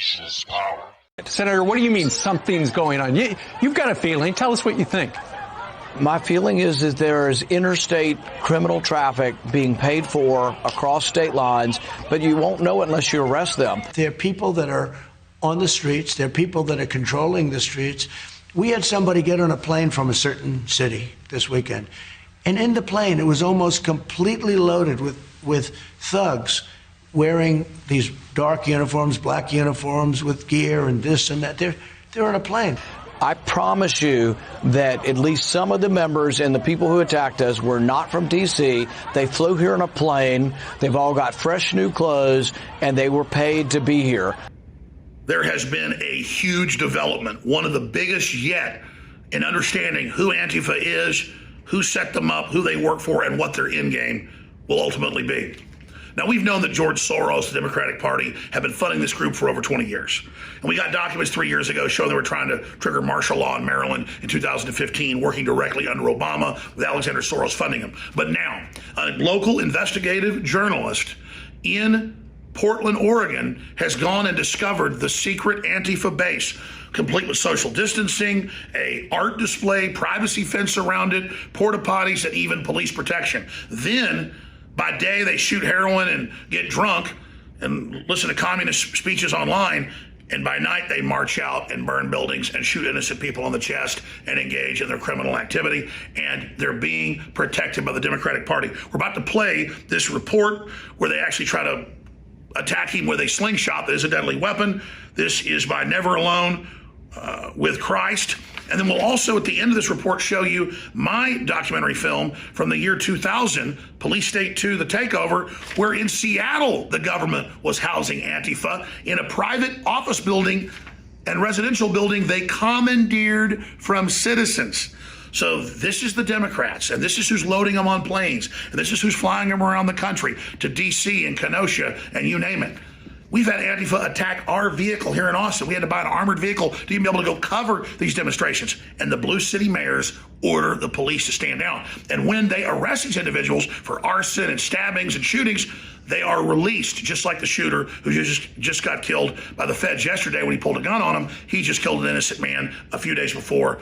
nation's power. Senator, what do you mean something's going on? You've got a feeling. Tell us what you think. My feeling is that there is interstate criminal traffic being paid for across state lines, but you won't know it unless you arrest them. There are people that are on the streets. There are people that are controlling the streets. We had somebody get on a plane from a certain city this weekend, and in the plane, it was almost completely loaded with thugs wearing these dark uniforms, black uniforms with gear and this and that. They're on a plane. I promise you that at least some of the members and the people who attacked us were not from D.C. They flew here on a plane. They've all got fresh new clothes, and they were paid to be here. There has been a huge development, one of the biggest yet, in understanding who Antifa is, who set them up, who they work for, and what their end game will ultimately be. Now, we've known that George Soros, the Democratic Party, have been funding this group for over 20 years. And we got documents 3 years ago showing they were trying to trigger martial law in Maryland in 2015, working directly under Obama with Alexander Soros funding them. But now, a local investigative journalist in Portland, Oregon, has gone and discovered the secret Antifa base, complete with social distancing, a art display, privacy fence around it, porta potties, and even police protection. Then, by day, they shoot heroin and get drunk and listen to communist speeches online. And by night, they march out and burn buildings and shoot innocent people on the chest and engage in their criminal activity. And they're being protected by the Democratic Party. We're about to play this report where they actually try to attack him with a slingshot that is a deadly weapon. This is by Never Alone with Christ. And then we'll also, at the end of this report, show you my documentary film from the year 2000, Police State 2, The Takeover, where in Seattle, the government was housing Antifa in a private office building and residential building they commandeered from citizens. So this is the Democrats, and this is who's loading them on planes, and this is who's flying them around the country to D.C. and Kenosha and you name it. We've had Antifa attack our vehicle here in Austin. We had to buy an armored vehicle to even be able to go cover these demonstrations. And the blue city mayors order the police to stand down. And when they arrest these individuals for arson and stabbings and shootings, they are released, just like the shooter who just got killed by the feds yesterday when he pulled a gun on him. He just killed an innocent man a few days before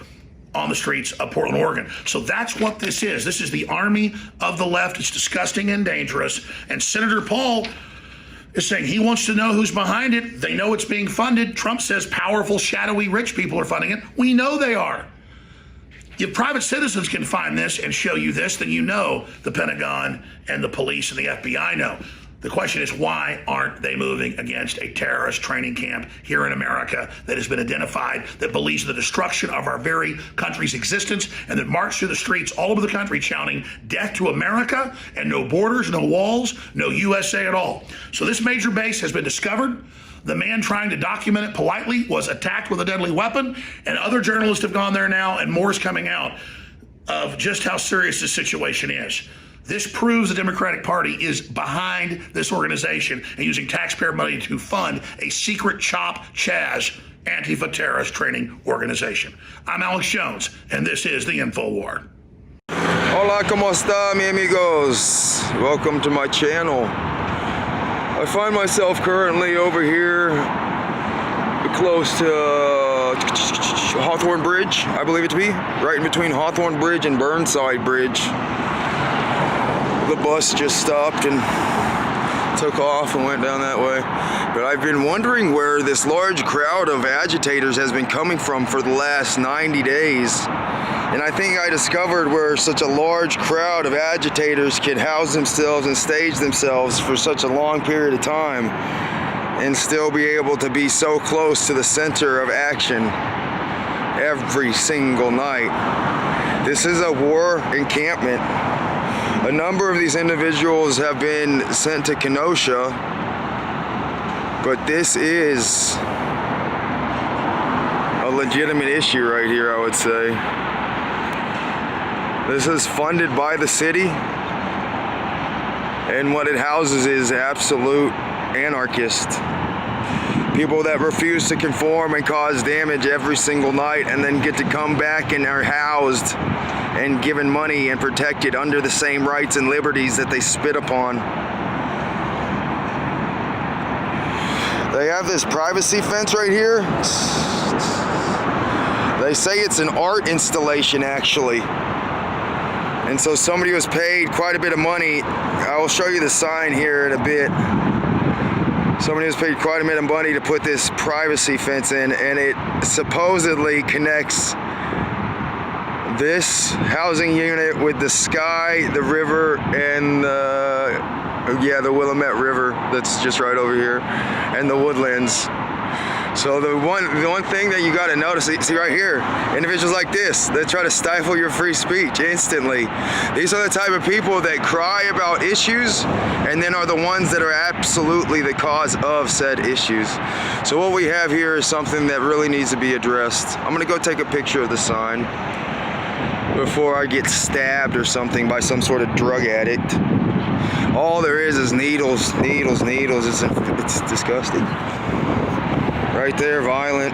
on the streets of Portland, Oregon. So that's what this is. This is the army of the left. It's disgusting and dangerous. And Senator Paul is saying he wants to know who's behind it. They know it's being funded. Trump says powerful, shadowy, rich people are funding it. We know they are. If private citizens can find this and show you this, then you know the Pentagon and the police and the FBI know. The question is, why aren't they moving against a terrorist training camp here in America that has been identified, that believes in the destruction of our very country's existence, and that march through the streets all over the country shouting death to America and no borders, no walls, no USA at all. So this major base has been discovered. The man trying to document it politely was attacked with a deadly weapon, and other journalists have gone there now, and more is coming out of just how serious this situation is. This proves the Democratic Party is behind this organization and using taxpayer money to fund a secret Chop Chaz Antifa terrorist training organization. I'm Alex Jones, and this is the InfoWar. Hola, ¿cómo está, mi amigos? Welcome to my channel. I find myself currently over here close to Hawthorne Bridge, I believe it to be, right in between Hawthorne Bridge and Burnside Bridge. The bus just stopped and took off and went down that way. But I've been wondering where this large crowd of agitators has been coming from for the last 90 days. And I think I discovered where such a large crowd of agitators can house themselves and stage themselves for such a long period of time and still be able to be so close to the center of action every single night. This is a war encampment. A number of these individuals have been sent to Kenosha, but this is a legitimate issue right here, I would say. This is funded by the city, and what it houses is absolute anarchists. People that refuse to conform and cause damage every single night and then get to come back and are housed and given money and protected under the same rights and liberties that they spit upon. They have this privacy fence right here. They say it's an art installation, actually. And so somebody was paid quite a bit of money. I will show you the sign here in a bit. Somebody was paid quite a bit of money to put this privacy fence in, and it supposedly connects this housing unit with the sky, the river, and the Willamette River that's just right over here, and the woodlands. So the one thing that you got to notice, see right here, individuals like this that try to stifle your free speech instantly. These are the type of people that cry about issues and then are the ones that are absolutely the cause of said issues. So what we have here is something that really needs to be addressed. I'm gonna go take a picture of the sign before I get stabbed or something by some sort of drug addict. All there is needles, needles, needles. It's disgusting. Right there, violent.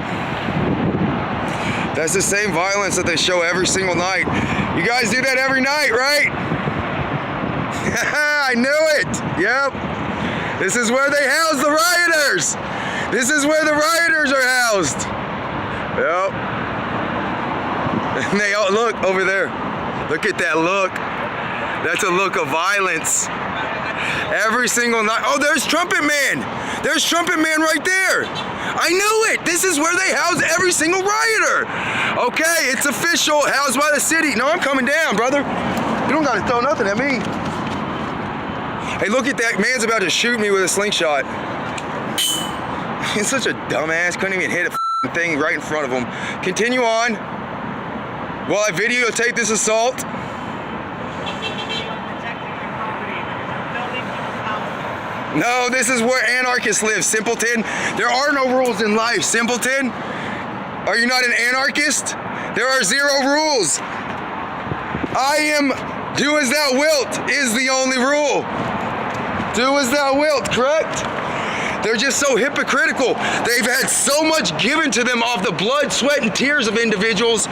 That's the same violence that they show every single night. You guys do that every night, right? I knew it. Yep. This is where they house the rioters. This is where the rioters are housed. Yep. And they all look over there. Look at that look. That's a look of violence. Every single night. Oh, there's Trumpet Man. There's Trumpet Man right there. I knew it. This is where they house every single rioter. Okay, it's official. Housed by the city. No, I'm coming down, brother. You don't got to throw nothing at me. Hey, look at that. Man's about to shoot me with a slingshot. He's such a dumbass. Couldn't even hit a thing right in front of him. Continue on while I videotape this assault. No, this is where anarchists live, simpleton. There are no rules in life, simpleton. Are you not an anarchist? There are 0 rules. I am do as thou wilt is the only rule. Do as thou wilt, correct? They're just so hypocritical. They've had so much given to them of the blood, sweat, and tears of individuals.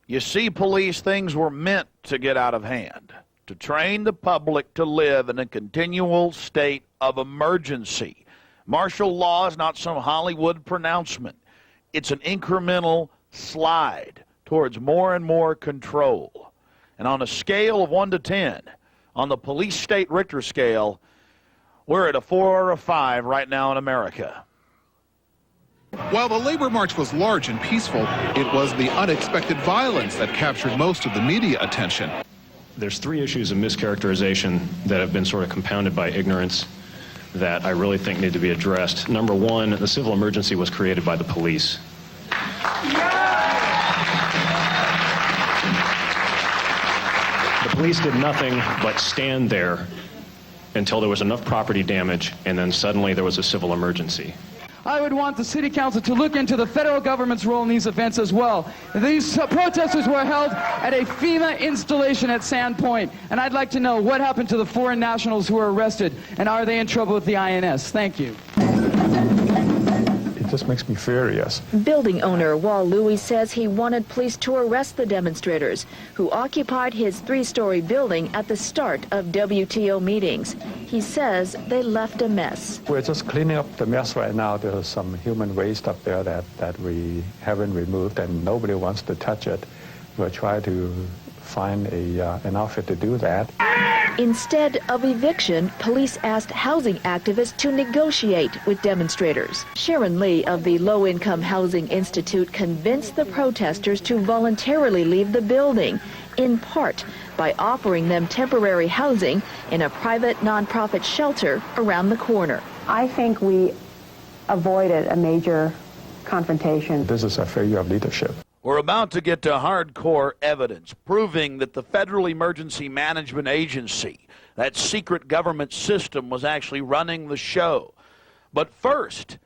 You see, police, things were meant to get out of hand, to train the public to live in a continual state of emergency. Martial law is not some Hollywood pronouncement. It's an incremental slide towards more and more control. And on a scale of 1 to 10, on the police state Richter scale, we're at a 4 or a 5 right now in America. While the labor march was large and peaceful, it was the unexpected violence that captured most of the media attention. There's 3 issues of mischaracterization that have been sort of compounded by ignorance that I really think need to be addressed. Number 1, the civil emergency was created by the police. The police did nothing but stand there until there was enough property damage, and then suddenly there was a civil emergency. I would want the City Council to look into the federal government's role in these events as well. These protesters were held at a FEMA installation at Sandpoint, and I'd like to know what happened to the foreign nationals who were arrested, and are they in trouble with the INS? Thank you. It just makes me furious. Building owner Wal Louie says he wanted police to arrest the demonstrators who occupied his 3-story building at the start of WTO meetings. He says they left a mess. We're just cleaning up the mess right now. There's some human waste up there that we haven't removed, and nobody wants to touch it. We'll try to find an outfit to do that. Instead of eviction, police asked housing activists to negotiate with demonstrators. Sharon Lee of the Low Income Housing Institute convinced the protesters to voluntarily leave the building, in part by offering them temporary housing in a private nonprofit shelter around the corner. I think we avoided a major confrontation. This is a failure of leadership. We're about to get to hardcore evidence proving that the Federal Emergency Management Agency, that secret government system, was actually running the show. But first,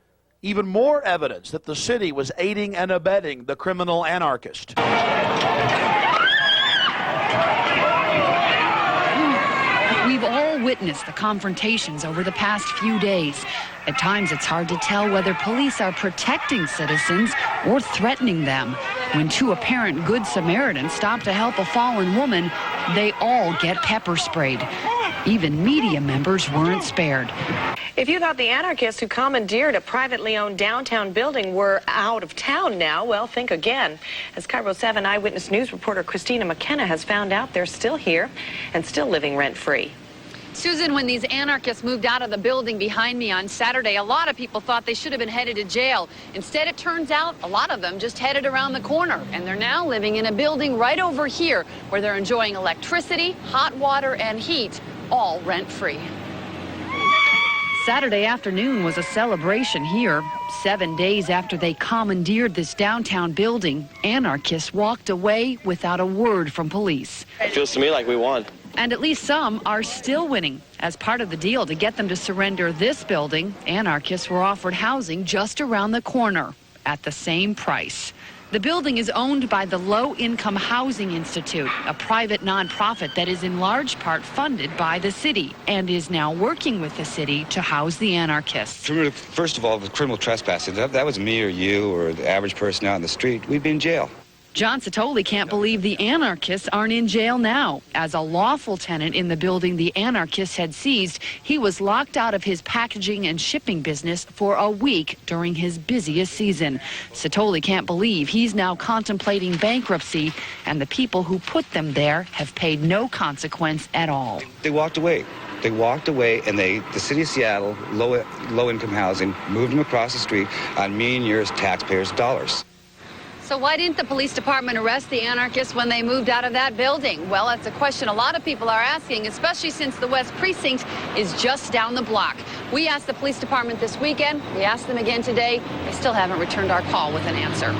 even more evidence that the city was aiding and abetting the criminal anarchist. We've all witnessed the confrontations over the past few days. At times, it's hard to tell whether police are protecting citizens or threatening them. When 2 apparent Good Samaritans stop to help a fallen woman, they all get pepper sprayed. Even media members weren't spared. If you thought the anarchists who commandeered a privately owned downtown building were out of town now, well, think again. As Cairo 7 Eyewitness News reporter Christina McKenna has found out, they're still here and still living rent-free. Susan, when these anarchists moved out of the building behind me on Saturday, a lot of people thought they should have been headed to jail. Instead, it turns out a lot of them just headed around the corner, and they're now living in a building right over here where they're enjoying electricity, hot water, and heat, all rent-free. Saturday afternoon was a celebration here. 7 days after they commandeered this downtown building, anarchists walked away without a word from police. It feels to me like we won. And at least some are still winning. As part of the deal to get them to surrender this building, anarchists were offered housing just around the corner at the same price. The building is owned by the Low Income Housing Institute, a private nonprofit that is in large part funded by the city and is now working with the city to house the anarchists. First of all, with criminal trespassing, if that was me or you or the average person out in the street, we'd be in jail. John Satoli can't believe the anarchists aren't in jail now. As a lawful tenant in the building the anarchists had seized, he was locked out of his packaging and shipping business for a week during his busiest season. Satoli can't believe he's now contemplating bankruptcy, and the people who put them there have paid no consequence at all. They walked away. They walked away, and the city of Seattle, low-income housing, moved them across the street on me and yours taxpayers' dollars. So why didn't the police department arrest the anarchists when they moved out of that building? Well, that's a question a lot of people are asking, especially since the West Precinct is just down the block. We asked the police department this weekend. We asked them again today. They still haven't returned our call with an answer.